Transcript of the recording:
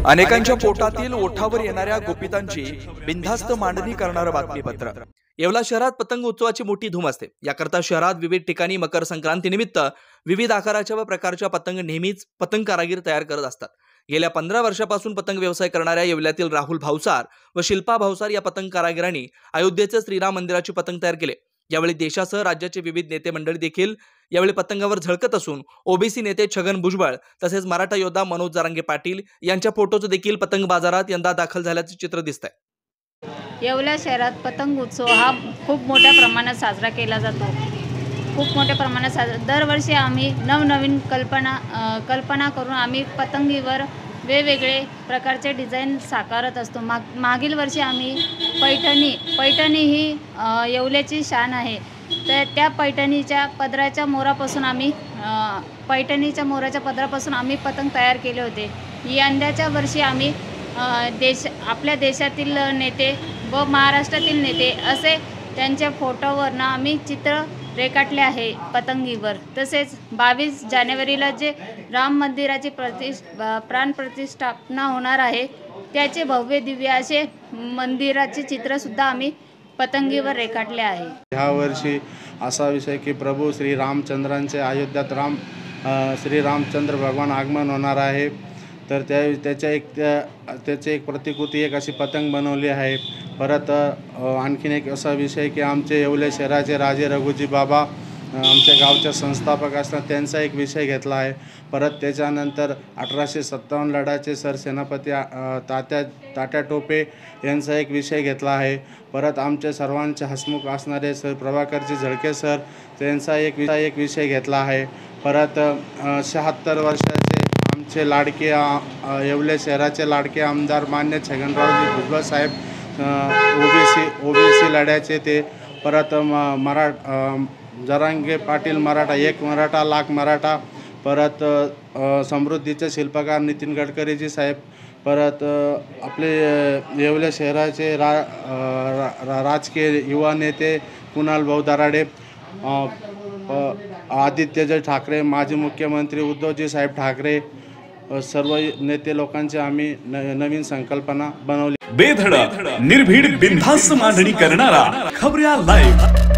अनेकांच्या पोटातील ओठावर येणाऱ्या गोपितांची बिनधास्त मांडणी करणारं बातमीपत्र। येवला शहरात पतंग उत्सवाची मोठी धूम असते। याकरता शहरात विविध ठिकाणी मकर संक्रांती निमित्त विविध आकाराच्या व प्रकारच्या पतंग नेहमीच पतंग कारागीर तयार करत असतात। गेल्या 15 वर्षापासून पतंग व्यवसाय करणाऱ्या येवल्यातील राहुल भावसार व शिल्पा भावसार या पतंग कारागिरांनी अयोध्येचे श्रीराम मंदिराचे पतंग तयार केले। यावेळी देशासह राज्याचे विविध नेते मंडळी देखील यावेळी पतंगावर झळकत असून ओबीसी नेते छगन भुजबळ तसेच मराठा योद्धा मनोज जरांगे पाटील यांच्या फोटोचं देखील पतंग बाजारात यंदा दाखल झाल्याचे चित्र दिसतंय। येवला शहरात पतंग उत्सव हा खूप मोठ्या प्रमाणात साजरा केला जातो। खूप मोठ्या प्रमाणात दरवर्षी आम्ही नवनवीन कल्पना करून आम्ही पतंगीवर वेगवेगळे प्रकारचे डिझाईन साकारत असतो। मागील वर्षी आम्ही पैठणी ही येवल्याची शान आहे, तर त्या पैठणीच्या पदराच्या मोरापासून आम्ही पतंग तयार केले होते। यंदाच्या वर्षी आम्ही आपल्या देशातील नेते व महाराष्ट्रातील नेते असे त्यांच्या फोटोवरनं आम्ही चित्र रेखाटले आहे पतंगीवर। तसेच 22 जानेवारीला जे राम मंदिराची प्राण प्रतिष्ठापना होणार आहे, त्याचे भव्य दिव्य असे मंदिराचे चित्रसुद्धा आम्ही पतंगीवर रेखाटले आहे। ह्या वर्षी असा विषय की प्रभू श्री रामचंद्रांचे अयोध्यात श्री रामचंद्र भगवान आगमन होणार आहे, तर त्याचे एक प्रतिकृती एक अशी पतंग बनवली आहे। परत आणखीन एक असा विषय की आमचे येवले शहराचे राजे रघुजी बाबा आमच्या गावच्या संस्थापक असतात, त्यांचा एक विषय घेतला आहे। परत त्याच्यानंतर 1857 लढ्याचे सरसेनापती तात्या टोपे यांचा एक विषय घेतला आहे। परत आमचे सर्वांचे हसमुख असणारे सर प्रभाकरजी झळके सर त्यांचा एक विषय घेतला आहे। परत 76 वर्षाचे आमचे लाडके येवले शहराचे लाडके आमदार मान्य छगनरावजी भुजबळ साहेब ओबीसी लढ्याचे ते। परत जरांगे पाटील मराठा, एक मराठा लाख मराठा। परत समृद्धीचे शिल्पकार नितीन गडकरीजी साहेब। परत आपले येवले शहराचे राजकीय युवा नेते कुणाल भाऊ दराडे, आदित्यजी ठाकरे, माजी मुख्यमंत्री उद्धवजी साहेब ठाकरे, सर्व नेते लोकांची आम्ही नवीन संकल्पना बनवली। बेधडक निर्भीड बिनधास्त मांडणी करणारा खबऱ्या लाईव्ह।